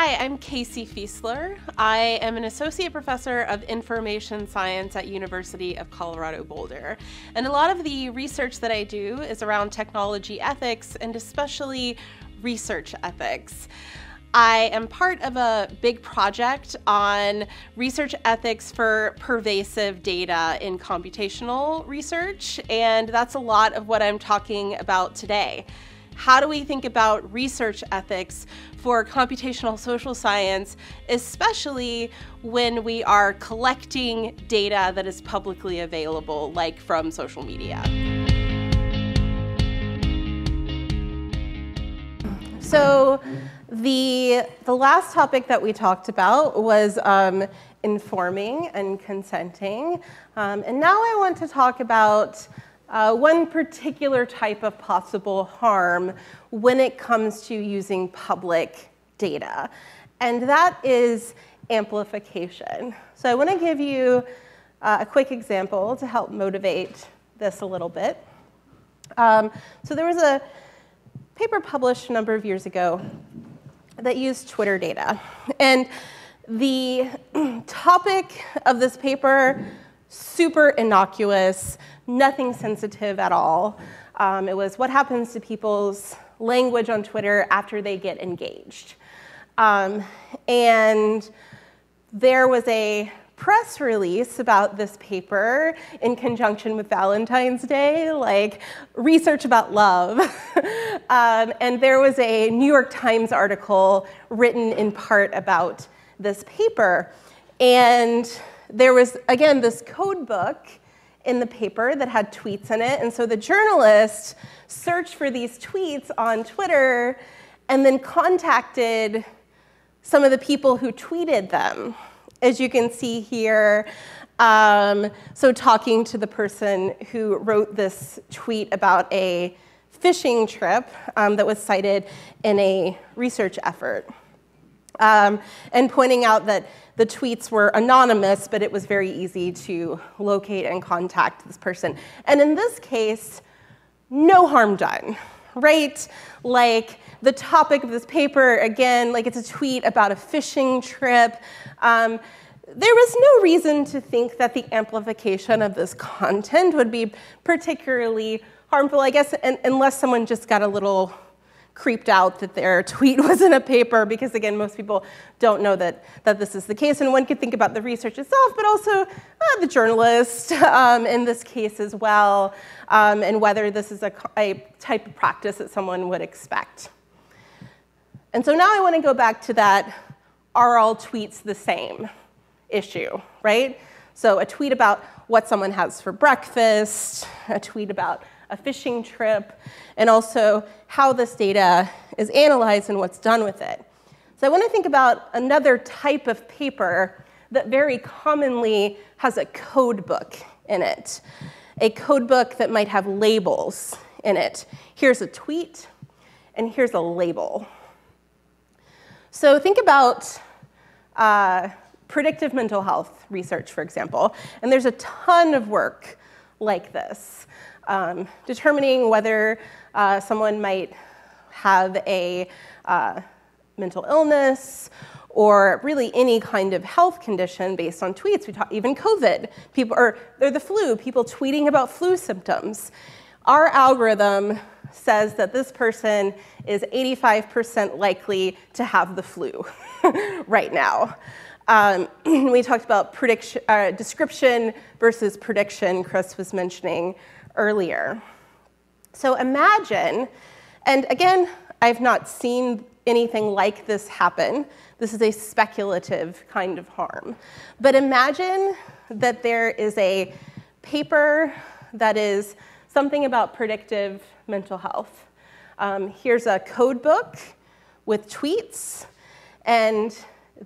Hi, I'm Casey Fiesler. I am an associate professor of information science at University of Colorado Boulder. And a lot of the research that I do is around technology ethics and especially research ethics. I am part of a big project on research ethics for pervasive data in computational research, and that's a lot of what I'm talking about today. How do we think about research ethics for computational social science, especially when we are collecting data that is publicly available, like from social media? So the last topic that we talked about was informing and consenting. And now I want to talk about one particular type of possible harm when it comes to using public data, and that is amplification. So I want to give you a quick example to help motivate this a little bit. So there was a paper published a number of years ago that used Twitter data, and the topic of this paper, super innocuous, nothing sensitive at all. It was what happens to people's language on Twitter after they get engaged. And there was a press release about this paper in conjunction with Valentine's Day, like research about love. And there was a New York Times article written in part about this paper. And there was, again, this code book in the paper that had tweets in it. And so the journalist searched for these tweets on Twitter and then contacted some of the people who tweeted them, as you can see here. So talking to the person who wrote this tweet about a fishing trip that was cited in a research effort. And pointing out that the tweets were anonymous, but it was very easy to locate and contact this person. And in this case, no harm done, right? Like the topic of this paper, again, like it's a tweet about a fishing trip. There was no reason to think that the amplification of this content would be particularly harmful, I guess, unless someone just got a little creeped out that their tweet was in a paper, because again, most people don't know that this is the case. And one could think about the research itself, but also the journalist in this case as well, and whether this is a type of practice that someone would expect. And so now I want to go back to that, are all tweets the same issue, right? So a tweet about what someone has for breakfast, a tweet about a fishing trip, and also how this data is analyzed and what's done with it. So I want to think about another type of paper that very commonly has a code book in it, a code book that might have labels in it. Here's a tweet, and here's a label. So think about predictive mental health research, for example, and there's a ton of work like this. Determining whether someone might have a mental illness or really any kind of health condition based on tweets. We talk even COVID, or the flu, people tweeting about flu symptoms. Our algorithm says that this person is 85% likely to have the flu right now. We talked about description versus prediction, Chris was mentioning earlier. So imagine, and again, I've not seen anything like this happen. This is a speculative kind of harm. But imagine that there is a paper that is something about predictive mental health. Here's a code book with tweets, and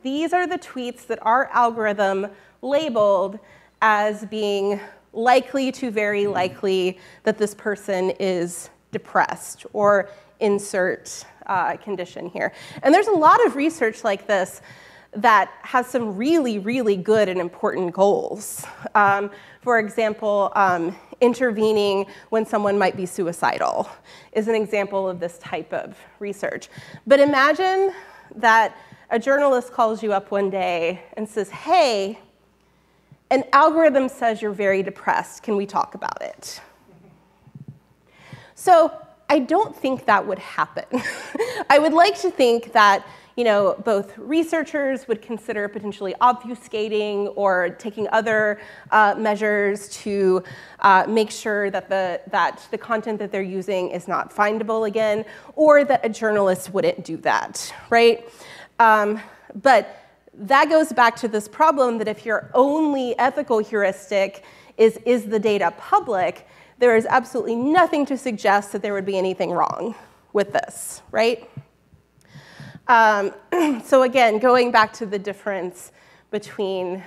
these are the tweets that our algorithm labeled as being likely to very likely that this person is depressed, or insert condition here. And there's a lot of research like this that has some really, really good and important goals. For example, intervening when someone might be suicidal is an example of this type of research. But imagine that a journalist calls you up one day and says, hey, an algorithm says you're very depressed. Can we talk about it? So I don't think that would happen. I would like to think that both researchers would consider potentially obfuscating or taking other measures to make sure that the content that they're using is not findable again, or that a journalist wouldn't do that, right? But that goes back to this problem that if your only ethical heuristic is the data public, there is absolutely nothing to suggest that there would be anything wrong with this, right? So again, going back to the difference between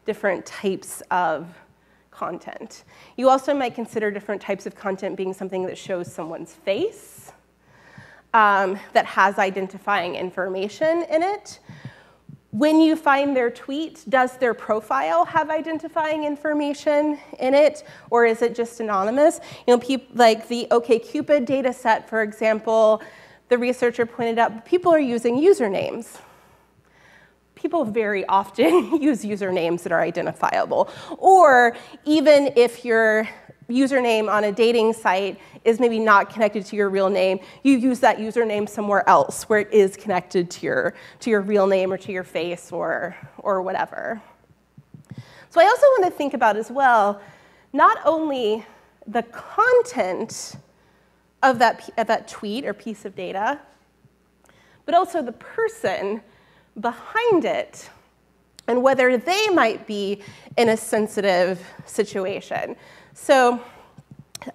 different types of content. You also might consider different types of content being something that shows someone's face, that has identifying information in it. When you find their tweet, does their profile have identifying information in it, or is it just anonymous? Like the OkCupid data set, for example, the researcher pointed out people are using usernames. People very often use usernames that are identifiable. Or even if your username on a dating site is maybe not connected to your real name, you use that username somewhere else where it is connected to your real name or to your face or whatever. So I also want to think about as well, not only the content of that tweet or piece of data, but also the person behind it and whether they might be in a sensitive situation. So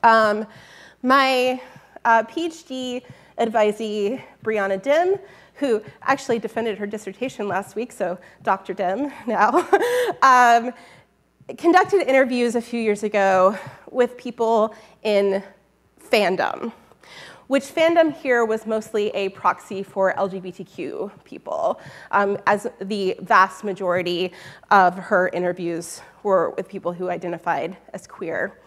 my PhD advisee, Brianna Dim, who actually defended her dissertation last week, so Dr. Dim now, conducted interviews a few years ago with people in fandom, which fandom here was mostly a proxy for LGBTQ people, as the vast majority of her interviews were with people who identified as queer.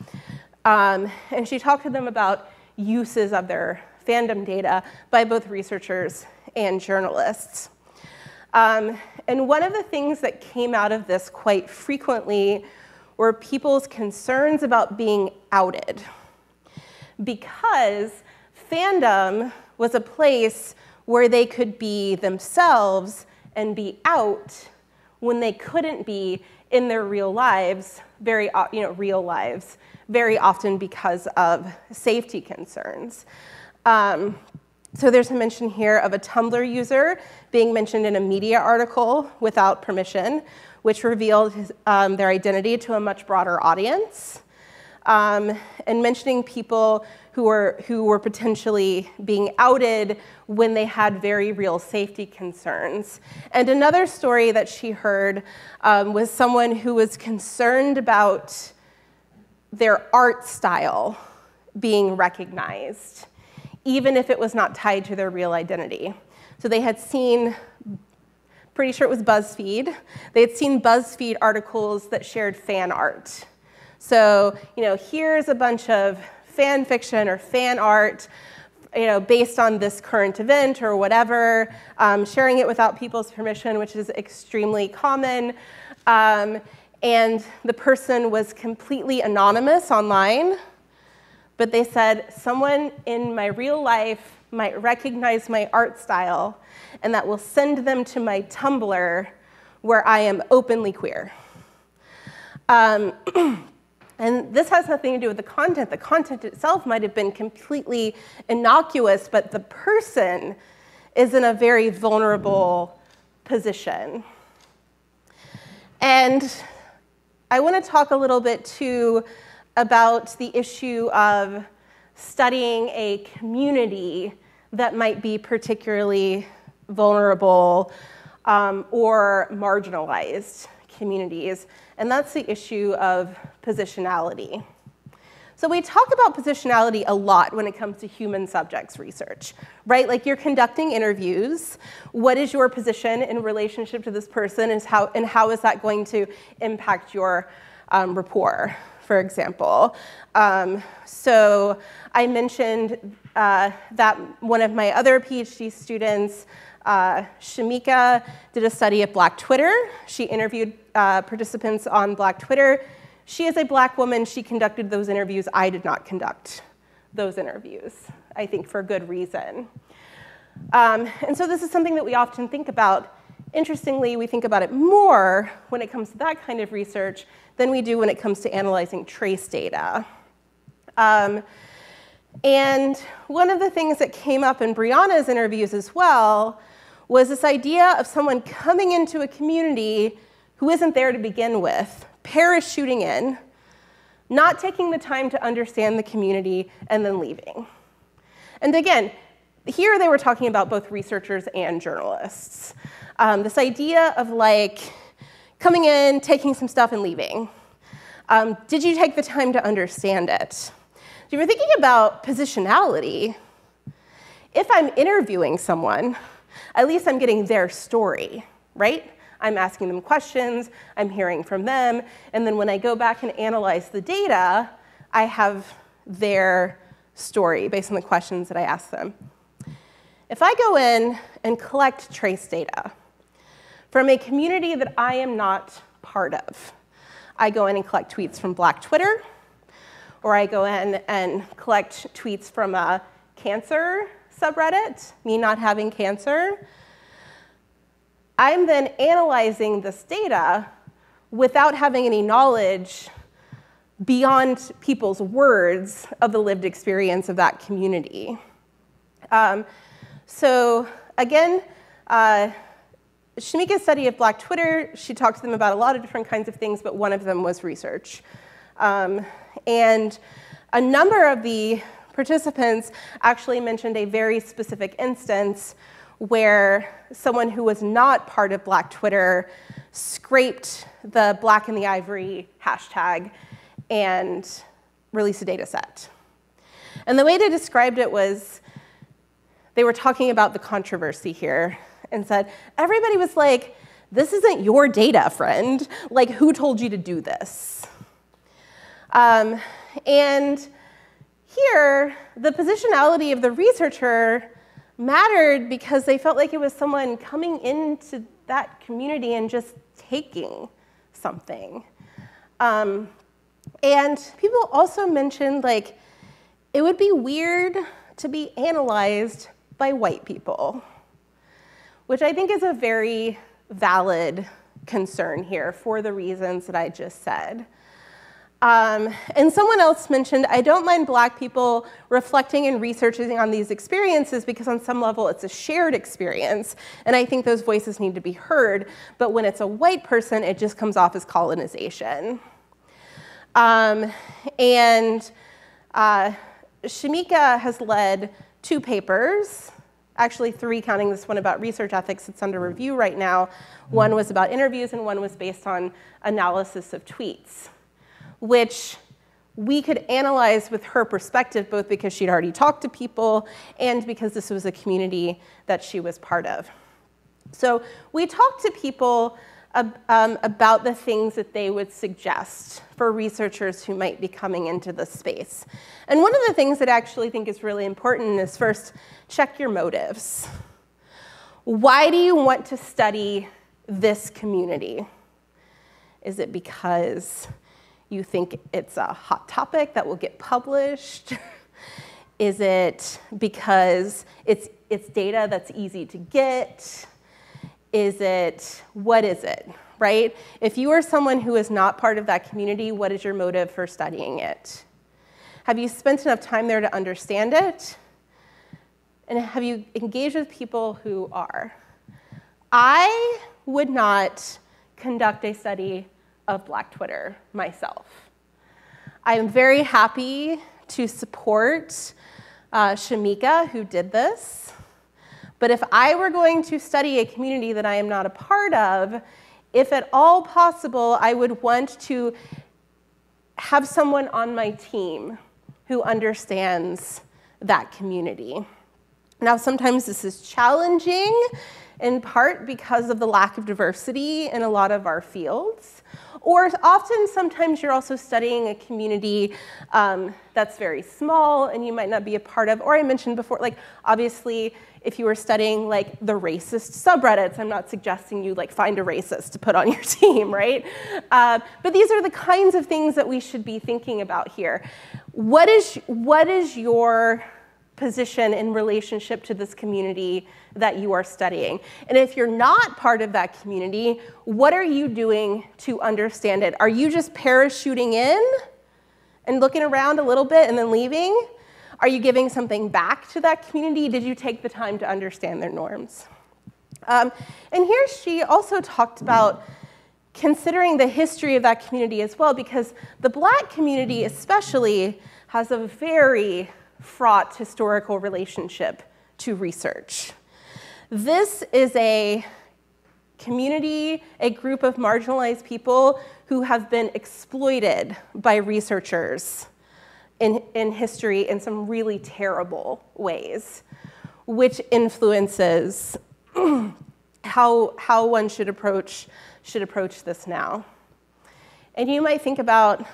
And she talked to them about uses of their fandom data by both researchers and journalists. And one of the things that came out of this quite frequently were people's concerns about being outed, because fandom was a place where they could be themselves and be out when they couldn't be in their real lives, very often because of safety concerns. So there's a mention here of a Tumblr user being mentioned in a media article without permission, which revealed their identity to a much broader audience. And mentioning people who were potentially being outed when they had very real safety concerns. And another story that she heard was someone who was concerned about their art style being recognized, even if it was not tied to their real identity. So they had seen, pretty sure it was BuzzFeed, they had seen BuzzFeed articles that shared fan art. So, here's a bunch of fan fiction or fan art, based on this current event or whatever, sharing it without people's permission, which is extremely common. And the person was completely anonymous online, but they said, someone in my real life might recognize my art style, and that will send them to my Tumblr, where I am openly queer. And this has nothing to do with the content. The content itself might have been completely innocuous, but the person is in a very vulnerable position. And I want to talk a little bit, too, about the issue of studying a community that might be particularly vulnerable or marginalized communities. And that's the issue of positionality. So we talk about positionality a lot when it comes to human subjects research, right? Like you're conducting interviews. What is your position in relationship to this person, and how is that going to impact your rapport, for example? So I mentioned that one of my other PhD students Shamika did a study of Black Twitter. She interviewed participants on Black Twitter. She is a Black woman. She conducted those interviews. I did not conduct those interviews, I think for good reason. And so this is something that we often think about. Interestingly, we think about it more when it comes to that kind of research than we do when it comes to analyzing trace data. And one of the things that came up in Brianna's interviews as well was this idea of someone coming into a community who isn't there to begin with, parachuting in, not taking the time to understand the community, and then leaving. And again, here they were talking about both researchers and journalists. This idea of like coming in, taking some stuff, and leaving. Did you take the time to understand it? If you were thinking about positionality, if I'm interviewing someone, at least I'm getting their story, right? I'm asking them questions, I'm hearing from them, and then when I go back and analyze the data, I have their story based on the questions that I ask them. If I go in and collect trace data from a community that I am not part of, I go in and collect tweets from Black Twitter, or I go in and collect tweets from a cancer subreddit, me not having cancer, I'm then analyzing this data without having any knowledge beyond people's words of the lived experience of that community. So again, Shamika's study of Black Twitter, she talked to them about a lot of different kinds of things, but one of them was research. And a number of the participants actually mentioned a very specific instance where someone who was not part of Black Twitter scraped the Black in the Ivory hashtag and released a data set. And the way they described it was, they were talking about the controversy here and said, everybody was like, this isn't your data, friend. Like, who told you to do this? And here, the positionality of the researcher mattered because they felt like it was someone coming into that community and just taking something. And people also mentioned, like, it would be weird to be analyzed by white people, which I think is a very valid concern here for the reasons that I just said. And someone else mentioned, I don't mind Black people reflecting and researching on these experiences because on some level it's a shared experience, and I think those voices need to be heard, but when it's a white person, it just comes off as colonization. Shamika has led 2 papers, actually 3 counting this one about research ethics. It's under review right now. One was about interviews and one was based on analysis of tweets, which we could analyze with her perspective, both because she'd already talked to people and because this was a community that she was part of. So we talked to people about the things that they would suggest for researchers who might be coming into this space. And one of the things that I actually think is really important is first, check your motives. Why do you want to study this community? Is it because you think it's a hot topic that will get published? Is it because it's data that's easy to get? What is it, right? If you are someone who is not part of that community, what is your motive for studying it? Have you spent enough time there to understand it? And have you engaged with people who are? I would not conduct a study of Black Twitter myself. I am very happy to support Shamika, who did this. But if I were going to study a community that I am not a part of, if at all possible, I would want to have someone on my team who understands that community. Now, sometimes this is challenging, in part because of the lack of diversity in a lot of our fields, Or often, sometimes you're also studying a community that's very small and you might not be a part of, or I mentioned before, like obviously, if you were studying like the racist subreddits, I'm not suggesting you like find a racist to put on your team, right? But these are the kinds of things that we should be thinking about here. What is your position in relationship to this community that you are studying? And if you're not part of that community, what are you doing to understand it? Are you just parachuting in and looking around a little bit and then leaving? Are you giving something back to that community? Did you take the time to understand their norms? And here she also talked about considering the history of that community as well, because the Black community especially has a very fraught historical relationship to research. This is a community, a group of marginalized people who have been exploited by researchers in history in some really terrible ways, which influences how one should approach this now. And you might think about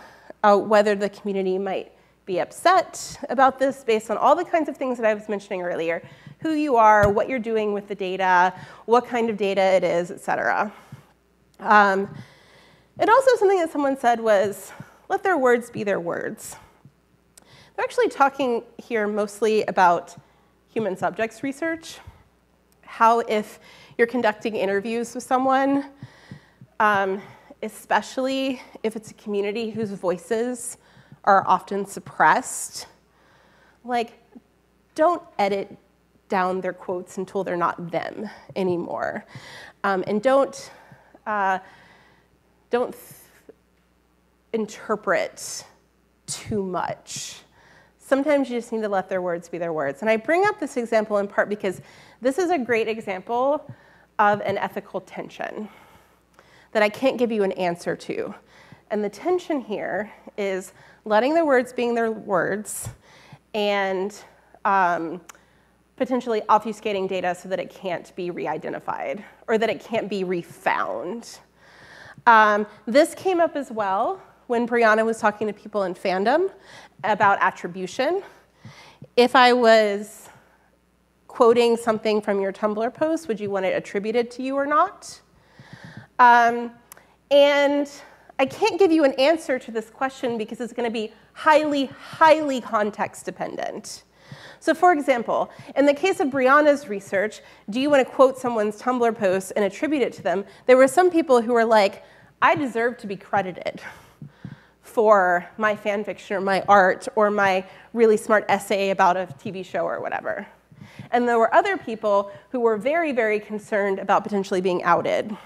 whether the community might be upset about this based on all the kinds of things that I was mentioning earlier: who you are, what you're doing with the data, what kind of data it is, et cetera. And also something that someone said was, let their words be their words. They're actually talking here mostly about human subjects research. How if you're conducting interviews with someone, especially if it's a community whose voices are often suppressed, like, don't edit down their quotes until they're not them anymore. And don't interpret too much. Sometimes you just need to let their words be their words. And I bring up this example in part because this is a great example of an ethical tension that I can't give you an answer to. And the tension here is letting their words being their words and potentially obfuscating data so that it can't be re-identified or that it can't be refound. This came up as well when Brianna was talking to people in fandom about attribution. If I was quoting something from your Tumblr post, would you want it attributed to you or not? And I can't give you an answer to this question because it's going to be highly, highly context dependent. So for example, in the case of Brianna's research, do you want to quote someone's Tumblr post and attribute it to them? There were some people who were like, I deserve to be credited for my fan fiction or my art or my really smart essay about a TV show or whatever. And there were other people who were very, very concerned about potentially being outed.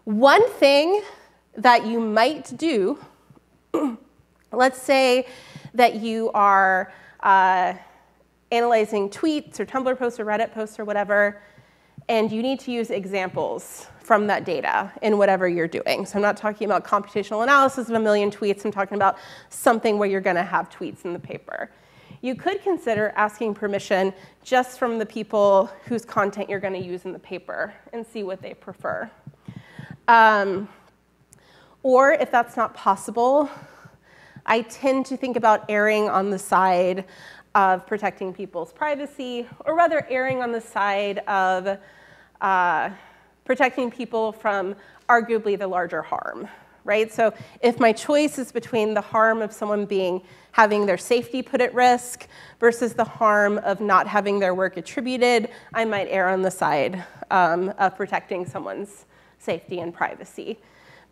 One thing that you might do, let's say that you are analyzing tweets or Tumblr posts or Reddit posts or whatever, and you need to use examples from that data in whatever you're doing. So I'm not talking about computational analysis of a million tweets. I'm talking about something where you're going to have tweets in the paper. You could consider asking permission just from the people whose content you're going to use in the paper and see what they prefer. Or if that's not possible, I tend to think about erring on the side of protecting people's privacy, or rather erring on the side of protecting people from arguably the larger harm, right? So if my choice is between the harm of someone having their safety put at risk versus the harm of not having their work attributed, I might err on the side of protecting someone's safety and privacy.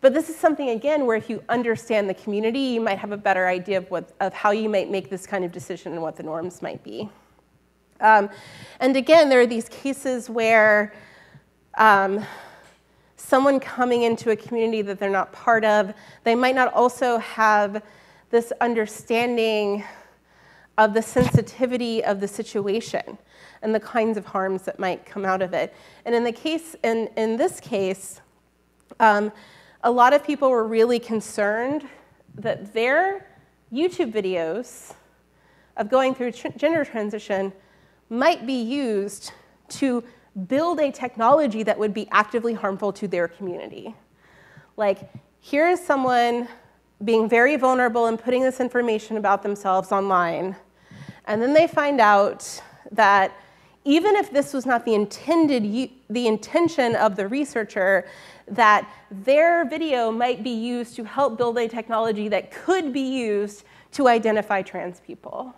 But this is something, again, where if you understand the community, you might have a better idea of how you might make this kind of decision and what the norms might be. And again, there are these cases where someone coming into a community that they're not part of, they might not also have this understanding of the sensitivity of the situation and the kinds of harms that might come out of it. And in this case, a lot of people were really concerned that their YouTube videos of going through gender transition might be used to build a technology that would be actively harmful to their community. Like, here's someone being very vulnerable and putting this information about themselves online. And then they find out that even if this was not the intention of the researcher, that their video might be used to help build a technology that could be used to identify trans people.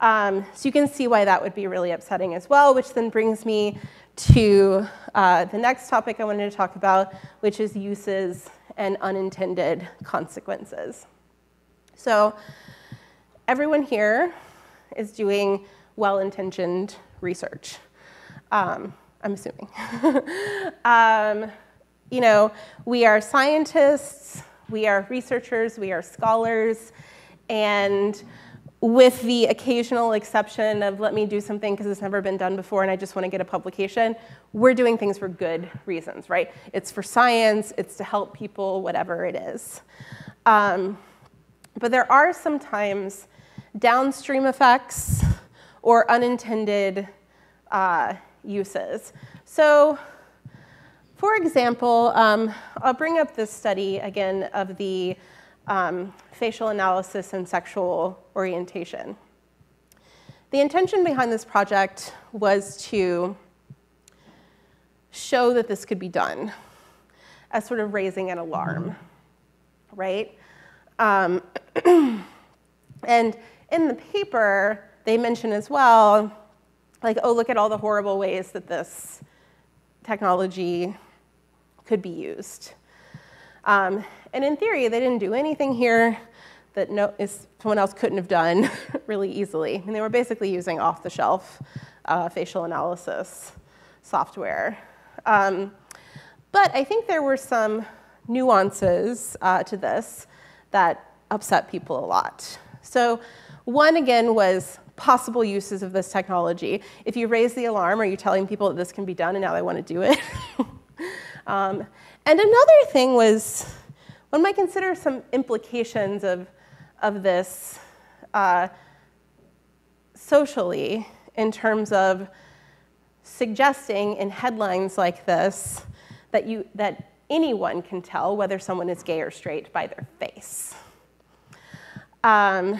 So you can see why that would be really upsetting as well, which then brings me to the next topic I wanted to talk about, which is uses and unintended consequences. So everyone here is doing well-intentioned research, I'm assuming. You know, we are scientists, we are researchers, we are scholars, and with the occasional exception of let me do something because it's never been done before and I just want to get a publication, we're doing things for good reasons, right? It's for science, it's to help people, whatever it is. But there are sometimes downstream effects or unintended uses. So, for example, I'll bring up this study again of the facial analysis and sexual orientation. The intention behind this project was to show that this could be done as sort of raising an alarm, right? And in the paper, they mention as well, like, oh, look at all the horrible ways that this technology could be used. And in theory, they didn't do anything here that someone else couldn't have done really easily. And they were basically using off-the-shelf facial analysis software. But I think there were some nuances to this that upset people a lot. So one, again, was possible uses of this technology. If you raise the alarm, are you telling people that this can be done and now they want to do it? And another thing was, one might consider some implications of this socially in terms of suggesting in headlines like this that anyone can tell whether someone is gay or straight by their face. And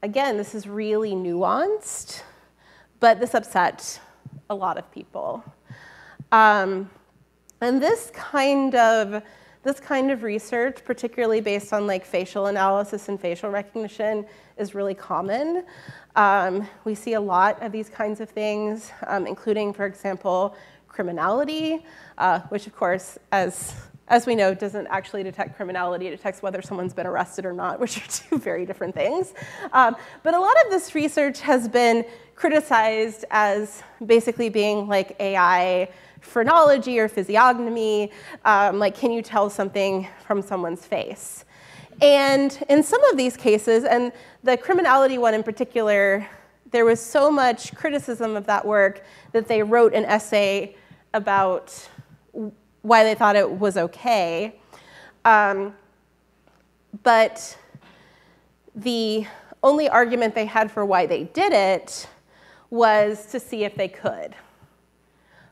again, this is really nuanced, but this upset a lot of people. And this kind of research, particularly based on like facial analysis and facial recognition, is really common. We see a lot of these kinds of things, including, for example, criminality, which of course, as we know, doesn't actually detect criminality. It detects whether someone's been arrested or not, which are two very different things. But a lot of this research has been criticized as basically being like AI phrenology or physiognomy, like can you tell something from someone's face? And in some of these cases, and the criminality one in particular, there was so much criticism of that work that they wrote an essay about why they thought it was okay. But the only argument they had for why they did it was to see if they could.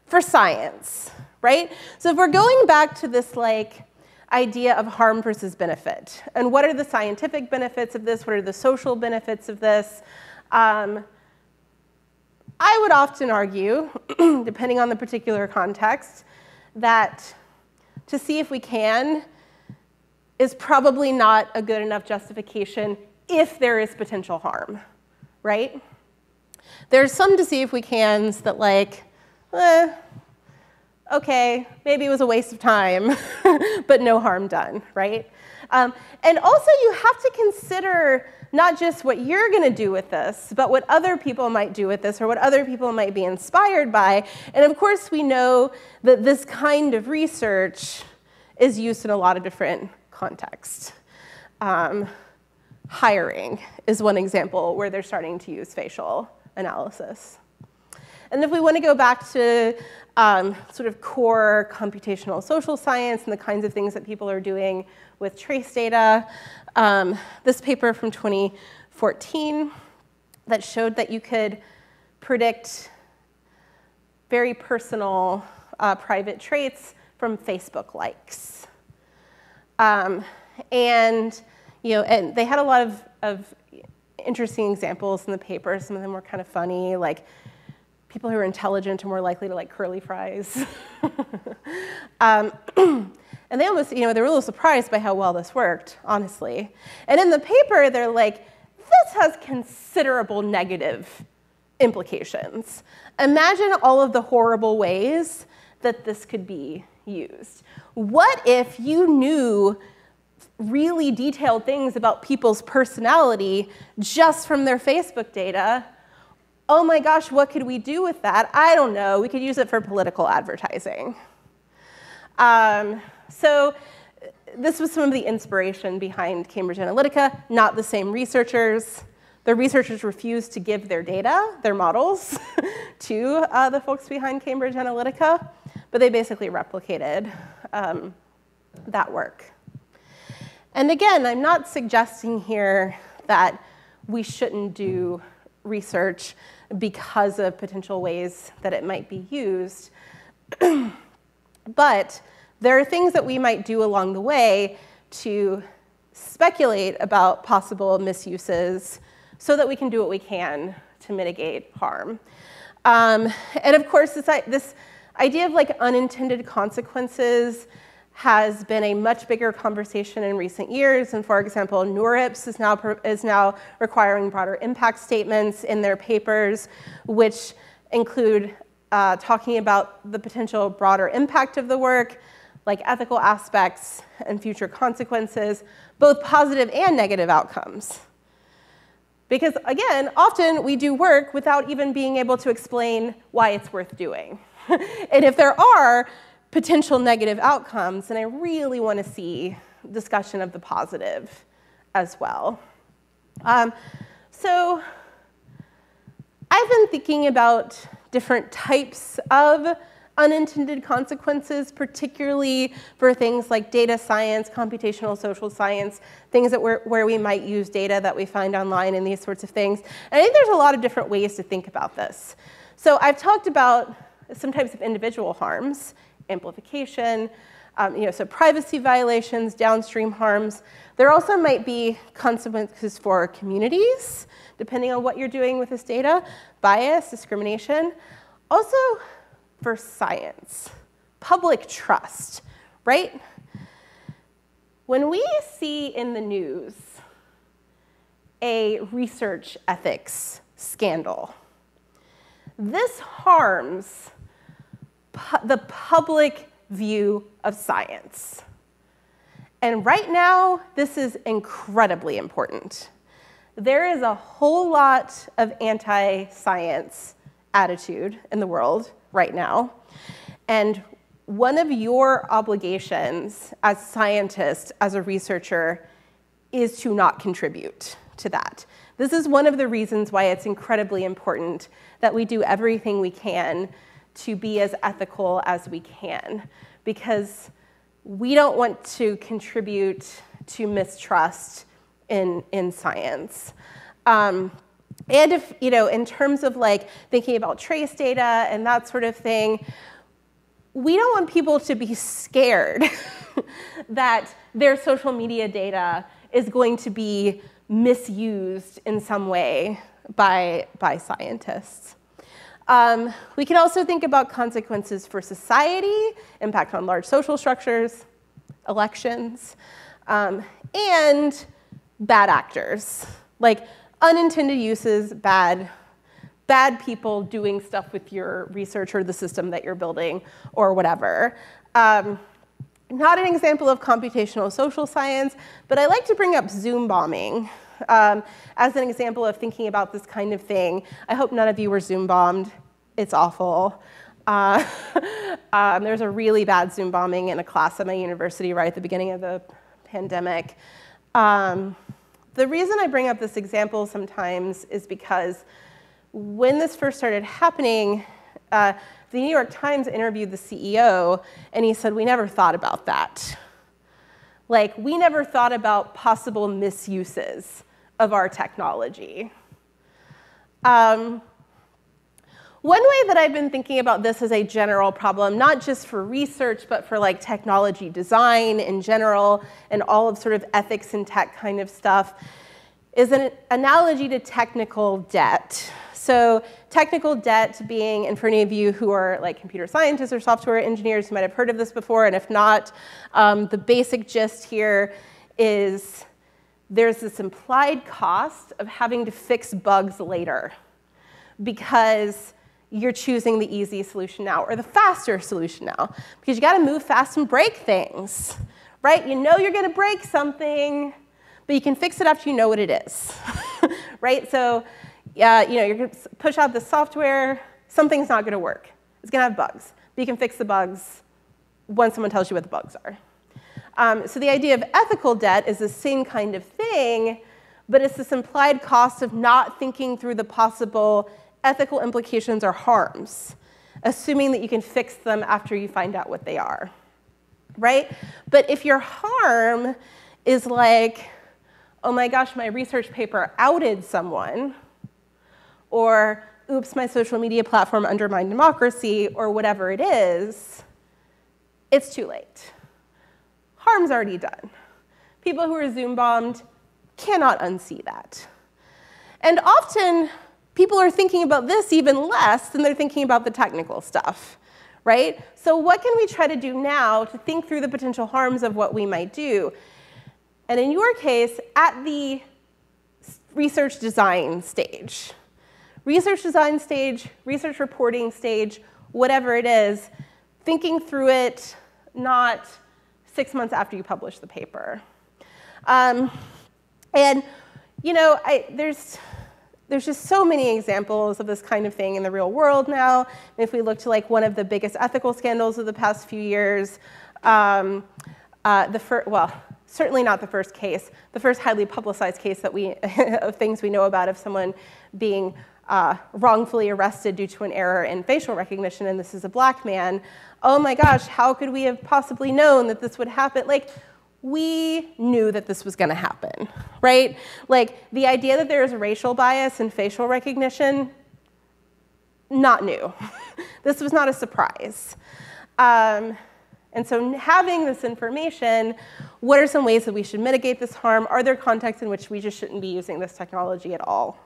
For science, right? So if we're going back to this like idea of harm versus benefit, and what are the scientific benefits of this, what are the social benefits of this, I would often argue, depending on the particular context, that to see if we can is probably not a good enough justification if there is potential harm, right? There's some to see if we cans that like, okay, maybe it was a waste of time, but no harm done, right? And also you have to consider not just what you're going to do with this, but what other people might do with this or what other people might be inspired by. And of course, we know that this kind of research is used in a lot of different contexts. Hiring is one example where they're starting to use facial analysis. And if we want to go back to sort of core computational social science and the kinds of things that people are doing with trace data, this paper from 2014 that showed that you could predict very personal private traits from Facebook likes. And and they had a lot of interesting examples in the paper. Some of them were kind of funny, like people who are intelligent are more likely to like curly fries. And they almost, they were a little surprised by how well this worked, honestly. And in the paper, they're like, this has considerable negative implications. Imagine all of the horrible ways that this could be used. What if you knew really detailed things about people's personality just from their Facebook data? Oh my gosh, what could we do with that? I don't know. We could use it for political advertising. So this was some of the inspiration behind Cambridge Analytica, not the same researchers. The researchers refused to give their data, their models, to the folks behind Cambridge Analytica, but they basically replicated that work. And again, I'm not suggesting here that we shouldn't do research because of potential ways that it might be used. But there are things that we might do along the way to speculate about possible misuses so that we can do what we can to mitigate harm. And of course, this idea of like unintended consequences has been a much bigger conversation in recent years. And for example, NeurIPS is now requiring broader impact statements in their papers, which include talking about the potential broader impact of the work, like ethical aspects and future consequences, both positive and negative outcomes. Because again, often we do work without even being able to explain why it's worth doing. And if there are potential negative outcomes, then I really want to see discussion of the positive as well. So I've been thinking about different types of unintended consequences, particularly for things like data science, computational social science, things that where we might use data that we find online and these sorts of things. And I think there's a lot of different ways to think about this. So I've talked about some types of individual harms, amplification, so privacy violations, downstream harms. There also might be consequences for communities, depending on what you're doing with this data, bias, discrimination. Also for science, public trust, right? When we see in the news a research ethics scandal, this harms the public view of science. And right now, this is incredibly important. There is a whole lot of anti-science attitude in the world right now. And one of your obligations as scientists, as a researcher, is to not contribute to that. This is one of the reasons why it's incredibly important that we do everything we can to be as ethical as we can, because we don't want to contribute to mistrust in science. And if, in terms of like thinking about trace data and that sort of thing, we don't want people to be scared that their social media data is going to be misused in some way by scientists. We can also think about consequences for society, impact on large social structures, elections, and bad actors, like unintended uses, bad people doing stuff with your research or the system that you're building or whatever. Not an example of computational social science, but I like to bring up Zoom bombing as an example of thinking about this kind of thing. I hope none of you were Zoom bombed. It's awful. There's a really bad Zoom bombing in a class at my university right at the beginning of the pandemic. The reason I bring up this example sometimes is because when this first started happening, the New York Times interviewed the CEO, and he said, "We never thought about that. Like, we never thought about possible misuses of our technology." One way that I've been thinking about this as a general problem, not just for research, but for like technology design in general and all of sort of ethics and tech kind of stuff, is an analogy to technical debt. So technical debt being, and for any of you who are like computer scientists or software engineers, you might have heard of this before, and if not, the basic gist here is there's this implied cost of having to fix bugs later because you're choosing the easy solution now or the faster solution now because you got to move fast and break things, right? You know you're going to break something, but you can fix it after you know what it is, right? So you're going to push out the software. Something's not going to work. It's going to have bugs, but you can fix the bugs once someone tells you what the bugs are. So the idea of ethical debt is the same kind of thing, but it's this implied cost of not thinking through the possible ethical implications or harms, assuming that you can fix them after you find out what they are, right? But if your harm is like, oh my gosh, my research paper outed someone, or oops, my social media platform undermined democracy, or whatever it is, it's too late. Harm's already done. People who are Zoom bombed cannot unsee that. And often, people are thinking about this even less than they're thinking about the technical stuff, right? So what can we try to do now to think through the potential harms of what we might do? And in your case, at the research design stage, research reporting stage, whatever it is, thinking through it not 6 months after you publish the paper. And there's just so many examples of this kind of thing in the real world now. And if we look to like one of the biggest ethical scandals of the past few years, certainly not the first case, the first highly publicized case that of things we know about of someone being wrongfully arrested due to an error in facial recognition, and this is a black man. Oh my gosh, how could we have possibly known that this would happen? Like, we knew that this was going to happen, right? Like, the idea that there is racial bias in facial recognition, not new. This was not a surprise. And so having this information, what are some ways that we should mitigate this harm? Are there contexts in which we just shouldn't be using this technology at all?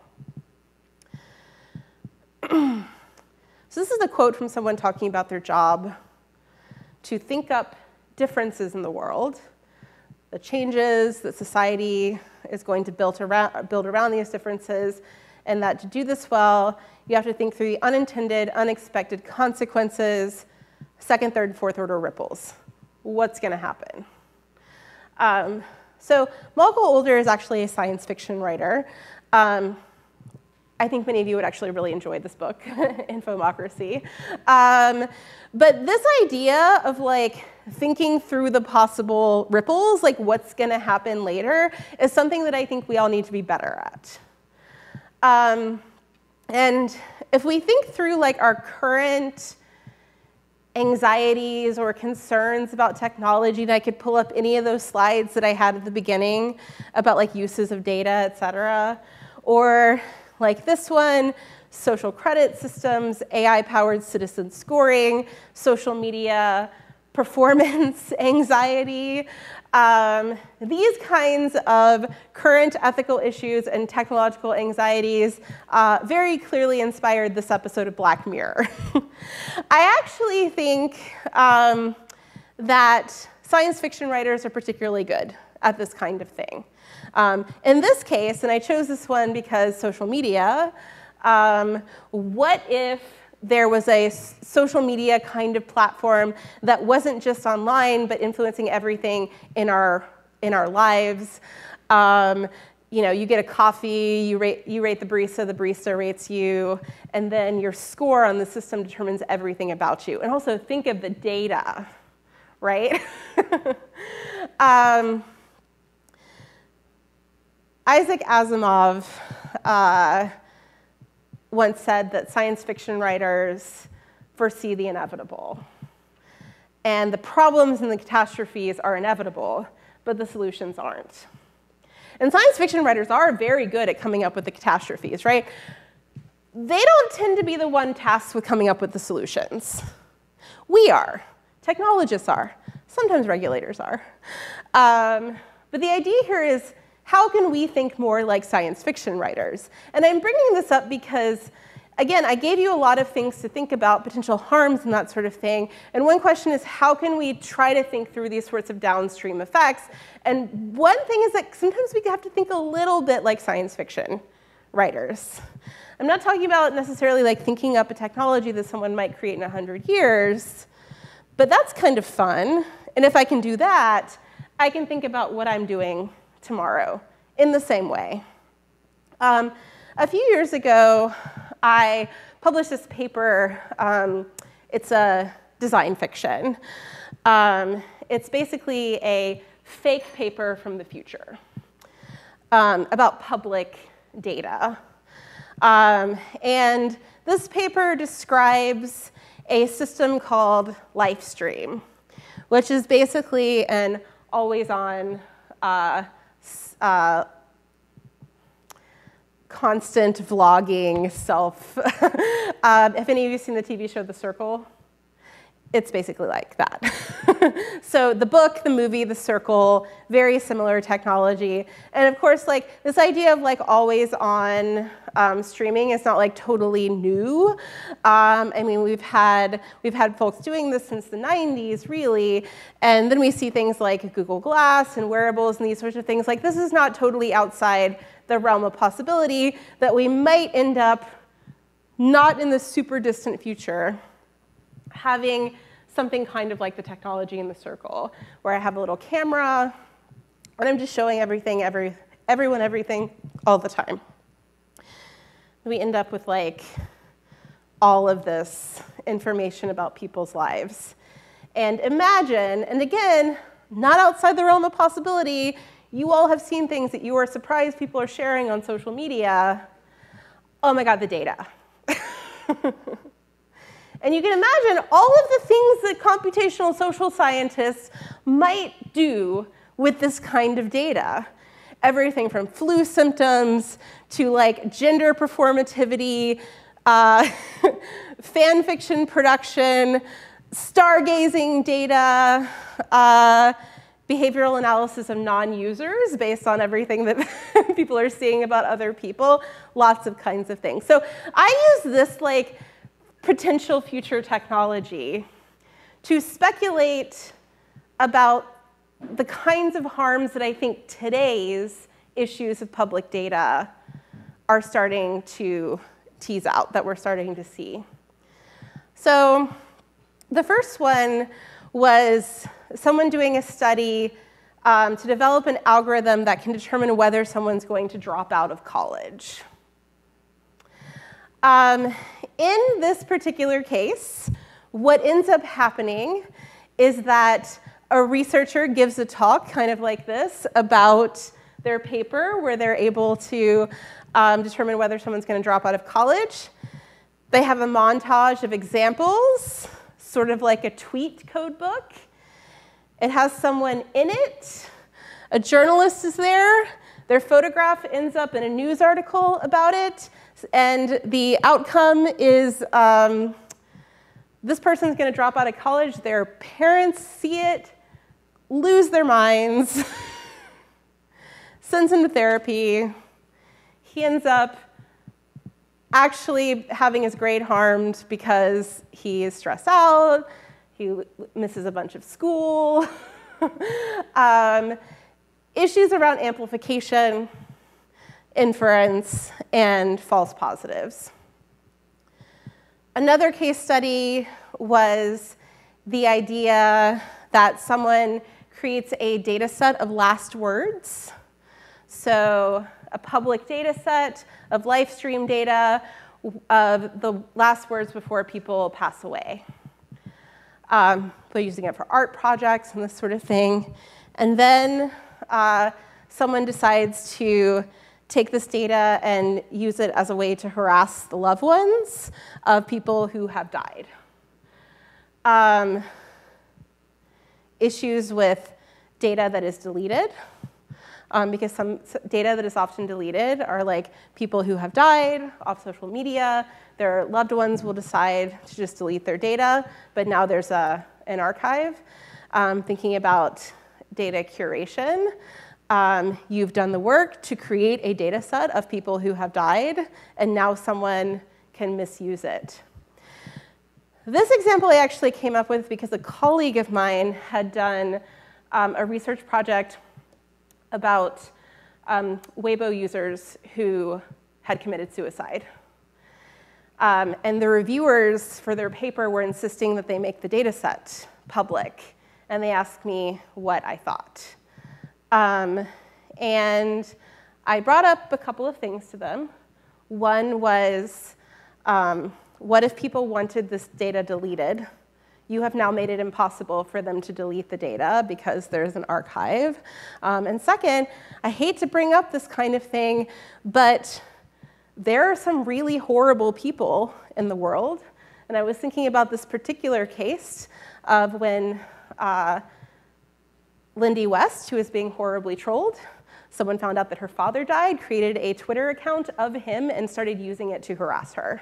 So this is a quote from someone talking about their job to think up differences in the world, the changes that society is going to build around these differences, and that to do this well, you have to think through the unintended, unexpected consequences, second, third, fourth order ripples. What's going to happen? So Malcolm Older is actually a science fiction writer. I think many of you would actually really enjoy this book, Infomocracy. But this idea of like thinking through the possible ripples, like what's going to happen later, is something that I think we all need to be better at. And if we think through like our current anxieties or concerns about technology, and I could pull up any of those slides that I had at the beginning about like uses of data, et cetera, or like this one, social credit systems, AI-powered citizen scoring, social media, performance anxiety. These kinds of current ethical issues and technological anxieties very clearly inspired this episode of Black Mirror. I actually think that science fiction writers are particularly good at this kind of thing. In this case, and I chose this one because social media, what if there was a social media kind of platform that wasn't just online, but influencing everything in our lives? You get a coffee, you rate the barista rates you, and then your score on the system determines everything about you. And also think of the data, right? Isaac Asimov once said that science fiction writers foresee the inevitable. And the problems and the catastrophes are inevitable, but the solutions aren't. And science fiction writers are very good at coming up with the catastrophes, right? they don't tend to be the one tasked with coming up with the solutions. We are. Technologists are. Sometimes regulators are. But the idea here is, how can we think more like science fiction writers? And I'm bringing this up because, again, I gave you a lot of things to think about, potential harms and that sort of thing. And one question is, how can we try to think through these sorts of downstream effects? And one thing is that sometimes we have to think a little bit like science fiction writers. I'm not talking about necessarily like thinking up a technology that someone might create in 100 years, but that's kind of fun. And if I can do that, I can think about what I'm doing tomorrow in the same way. A few years ago, I published this paper. It's a design fiction. It's basically a fake paper from the future about public data. And this paper describes a system called Livestream, which is basically an always-on, constant vlogging self. If any of you have seen the TV show The Circle, it's basically like that. So the book, the movie, The Circle, very similar technology. And of course, like this idea of like always on streaming is not like totally new. I mean, we've had folks doing this since the 90s, really. And then we see things like Google Glass and wearables and these sorts of things. Like this is not totally outside the realm of possibility that we might end up, not in the super distant future, having something kind of like the technology in The Circle, where I have a little camera, and I'm just showing everything, everyone everything, all the time. We end up with like all of this information about people's lives. And imagine, and again, not outside the realm of possibility, you all have seen things that you are surprised people are sharing on social media. Oh my God, the data. And you can imagine all of the things that computational social scientists might do with this kind of data. Everything from flu symptoms to like gender performativity, fan fiction production, stargazing data, behavioral analysis of non-users based on everything that people are seeing about other people, lots of kinds of things. So I use this like potential future technology to speculate about the kinds of harms that I think today's issues of public data are starting to tease out, that we're starting to see. So the first one was someone doing a study to develop an algorithm that can determine whether someone's going to drop out of college. In this particular case, what ends up happening is that a researcher gives a talk kind of like this about their paper, where they're able to determine whether someone's going to drop out of college. They have a montage of examples, sort of like a tweet code book. It has someone in it. A journalist is there. Their photograph ends up in a news article about it. And the outcome is this person's going to drop out of college. Their parents see it, lose their minds, sends him to therapy. He ends up actually having his grade harmed because he is stressed out. He misses a bunch of school. Issues around amplification, inference, and false positives. Another case study was the idea that someone creates a data set of last words. So a public data set of live stream data of the last words before people pass away. They're using it for art projects and this sort of thing. And then someone decides to take this data and use it as a way to harass the loved ones of people who have died. Issues with data that is deleted. because some data that is often deleted are like people who have died off social media. Their loved ones will decide to just delete their data, but now there's an archive. Thinking about data curation. You've done the work to create a data set of people who have died, and now someone can misuse it. This example I actually came up with because a colleague of mine had done a research project about Weibo users who had committed suicide. And the reviewers for their paper were insisting that they make the data set public. And they asked me what I thought. And I brought up a couple of things to them. One was, what if people wanted this data deleted? You have now made it impossible for them to delete the data because there's an archive. And second, I hate to bring up this kind of thing, but there are some really horrible people in the world. And I was thinking about this particular case of when Lindy West, who was being horribly trolled, someone found out that her father died, created a Twitter account of him, and started using it to harass her.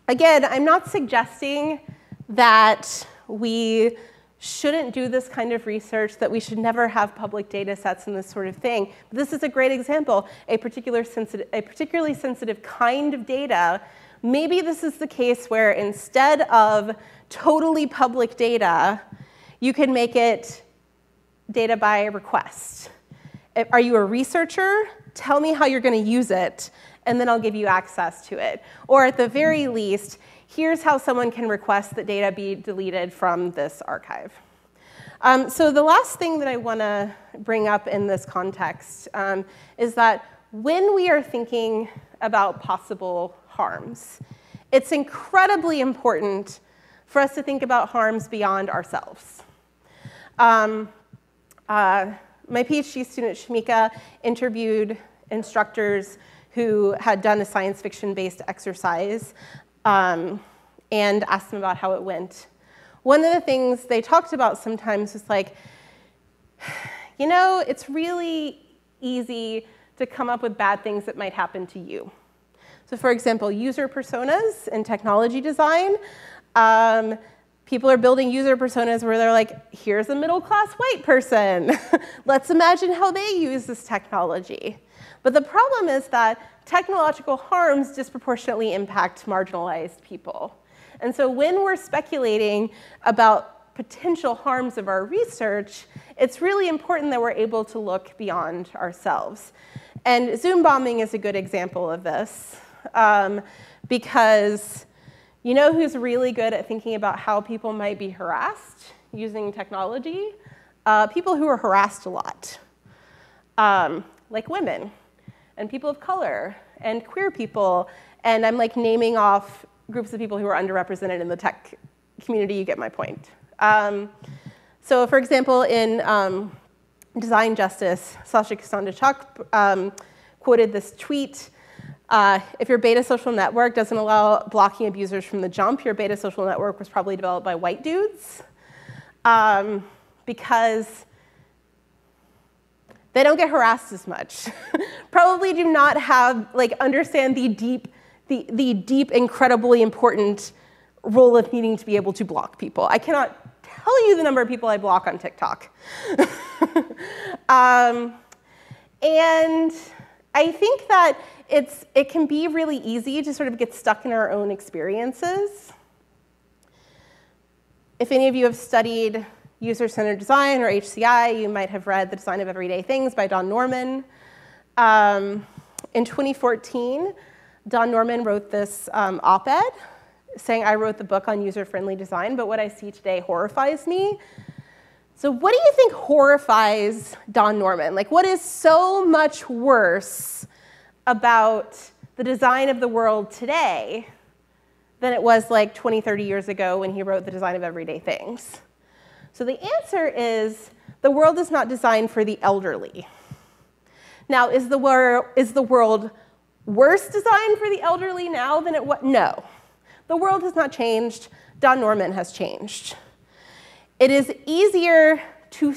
Again, I'm not suggesting that we shouldn't do this kind of research, that we should never have public data sets and this sort of thing. But this is a great example, a particularly sensitive kind of data. Maybe this is the case where instead of totally public data, you can make it data by request. Are you a researcher? Tell me how you're going to use it, and then I'll give you access to it. Or at the very least, here's how someone can request that data be deleted from this archive. So the last thing that I want to bring up in this context is that when we are thinking about possible harms, it's incredibly important for us to think about harms beyond ourselves. My PhD student, Shamika, interviewed instructors who had done a science fiction-based exercise and asked them about how it went. One of the things they talked about sometimes was like, you know, it's really easy to come up with bad things that might happen to you. So for example, user personas in technology design. People are building user personas where they're like, here's a middle-class white person. Let's imagine how they use this technology. But the problem is that technological harms disproportionately impact marginalized people. And so when we're speculating about potential harms of our research, it's really important that we're able to look beyond ourselves. And Zoom bombing is a good example of this, because you know who's really good at thinking about how people might be harassed using technology? People who are harassed a lot, like women, and people of color, and queer people. And I'm like naming off groups of people who are underrepresented in the tech community. You get my point. So for example, in Design Justice, Sasha Kastandachuk quoted this tweet. If your beta social network doesn't allow blocking abusers from the jump, your beta social network was probably developed by white dudes, because they don't get harassed as much. Probably do not have, like, understand the deep, incredibly important role of needing to be able to block people. I cannot tell you the number of people I block on TikTok. And I think that it can be really easy to sort of get stuck in our own experiences. If any of you have studied user-centered design or HCI, you might have read The Design of Everyday Things by Don Norman. In 2014, Don Norman wrote this op-ed saying, I wrote the book on user-friendly design, but what I see today horrifies me. So what do you think horrifies Don Norman? Like, what is so much worse about the design of the world today than it was like 20, 30 years ago when he wrote The Design of Everyday Things? So the answer is the world is not designed for the elderly. Now, is the world worse designed for the elderly now than it was? No. The world has not changed. Don Norman has changed. It is easier to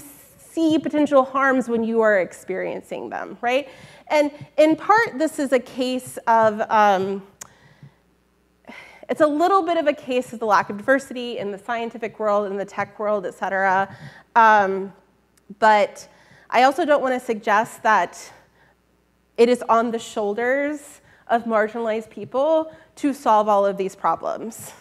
see potential harms when you are experiencing them, right? And in part, this is a case of, it's a little bit of a case of the lack of diversity in the scientific world, in the tech world, et cetera. But I also don't want to suggest that it is on the shoulders of marginalized people to solve all of these problems.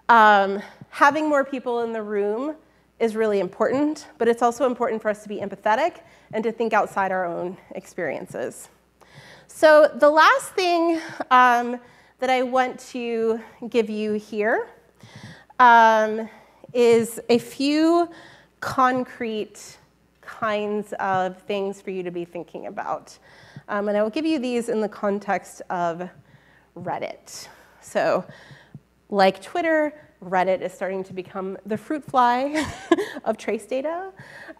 Having more people in the room is really important, but it's also important for us to be empathetic and to think outside our own experiences. So the last thing that I want to give you here is a few concrete kinds of things for you to be thinking about. And I will give you these in the context of Reddit. So like Twitter, Reddit is starting to become the fruit fly of trace data.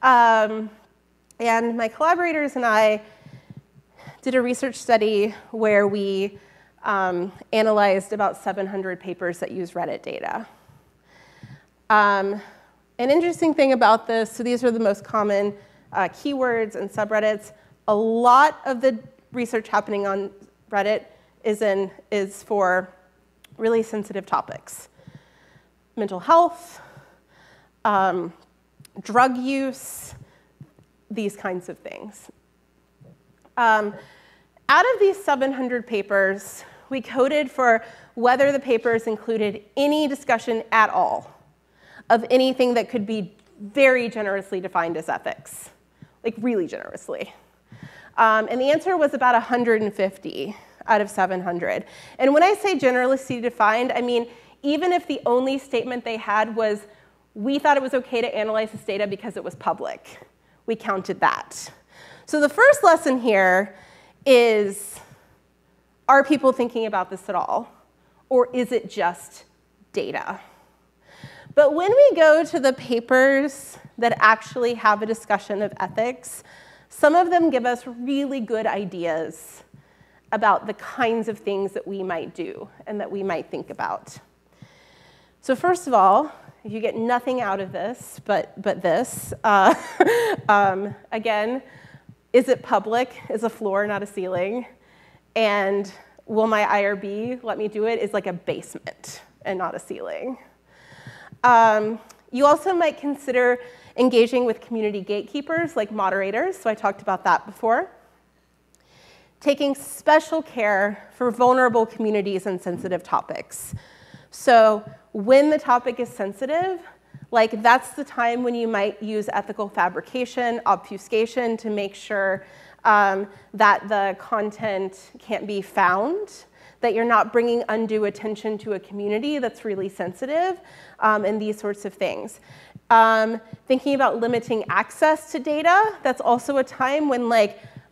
And my collaborators and I did a research study where we analyzed about 700 papers that use Reddit data. An interesting thing about this, so these are the most common keywords and subreddits. A lot of the research happening on Reddit is for really sensitive topics. Mental health, drug use, these kinds of things. Out of these 700 papers, we coded for whether the papers included any discussion at all of anything that could be very generously defined as ethics, like really generously. And the answer was about 150 out of 700. And when I say generously defined, I mean even if the only statement they had was, we thought it was OK to analyze this data because it was public, we counted that. So the first lesson here is, are people thinking about this at all? Or is it just data? But when we go to the papers that actually have a discussion of ethics, some of them give us really good ideas about the kinds of things that we might do and that we might think about. So first of all, if you get nothing out of this but this, again, is it public? Is a floor not a ceiling? And will my IRB let me do it? Is like a basement and not a ceiling. You also might consider engaging with community gatekeepers like moderators, so I talked about that before. Taking special care for vulnerable communities and sensitive topics. So when the topic is sensitive, like that's the time when you might use ethical fabrication, obfuscation to make sure that the content can't be found, that you're not bringing undue attention to a community that's really sensitive, and these sorts of things. Thinking about limiting access to data, that's also a time when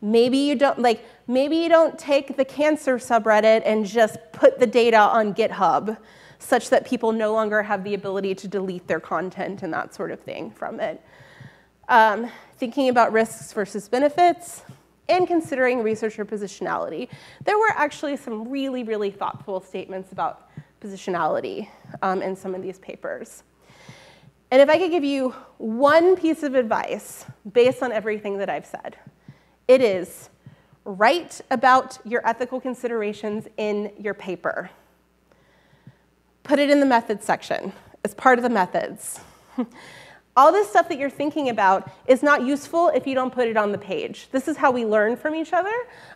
maybe you don't take the cancer subreddit and just put the data on GitHub such that people no longer have the ability to delete their content and that sort of thing from it. Thinking about risks versus benefits, and considering researcher positionality. There were actually some really, really thoughtful statements about positionality in some of these papers. And if I could give you one piece of advice based on everything that I've said, it is write about your ethical considerations in your paper. Put it in the methods section as part of the methods. All this stuff that you're thinking about is not useful if you don't put it on the page. This is how we learn from each other.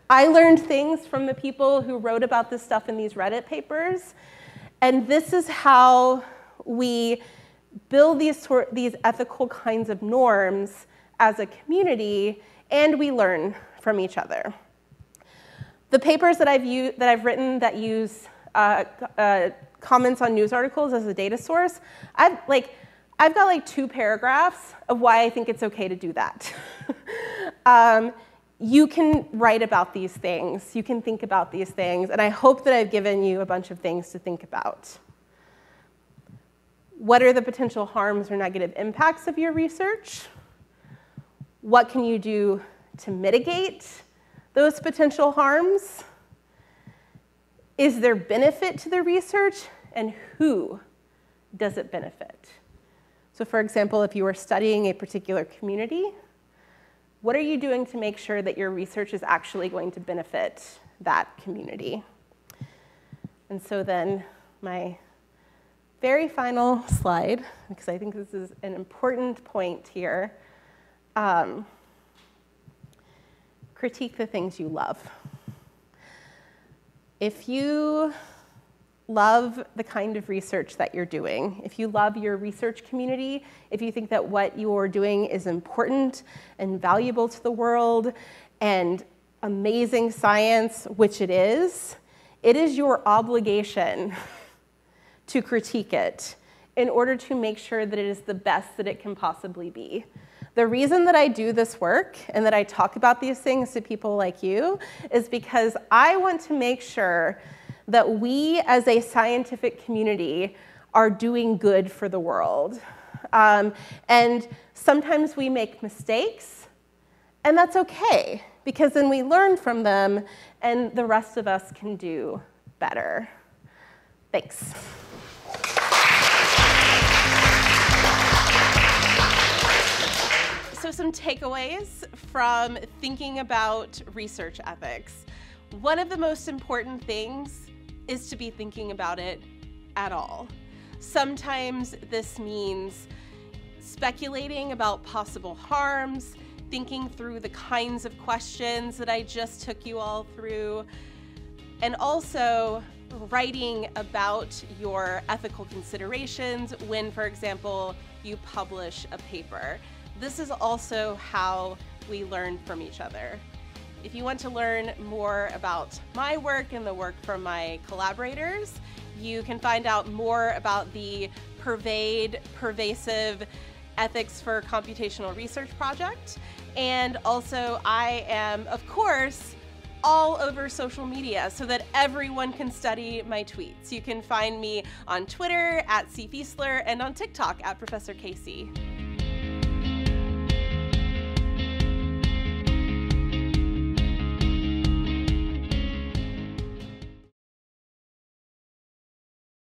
I learned things from the people who wrote about this stuff in these Reddit papers. And this is how we build these ethical kinds of norms as a community, and we learn from each other. The papers that I've written that use comments on news articles as a data source, I've got 2 paragraphs of why I think it's OK to do that. You can write about these things. You can think about these things. And I hope that I've given you a bunch of things to think about. What are the potential harms or negative impacts of your research? What can you do to mitigate those potential harms? Is there benefit to the research? And who does it benefit? So for example, if you are studying a particular community, what are you doing to make sure that your research is actually going to benefit that community? And so then my very final slide, because I think this is an important point here, critique the things you love. If you love the kind of research that you're doing, if you love your research community, if you think that what you're doing is important and valuable to the world and amazing science, which it is your obligation to critique it in order to make sure that it is the best that it can possibly be. The reason that I do this work and that I talk about these things to people like you is because I want to make sure that we as a scientific community are doing good for the world. And sometimes we make mistakes, and that's okay, because then we learn from them and the rest of us can do better. Thanks. So some takeaways from thinking about research ethics. One of the most important things is to be thinking about it at all. Sometimes this means speculating about possible harms, thinking through the kinds of questions that I just took you all through, and also writing about your ethical considerations when, for example, you publish a paper. This is also how we learn from each other. If you want to learn more about my work and the work from my collaborators, you can find out more about the Pervasive Ethics for Computational Research project. And also, I am, of course, all over social media so that everyone can study my tweets. You can find me on Twitter @CFiesler and on TikTok @Professor Casey.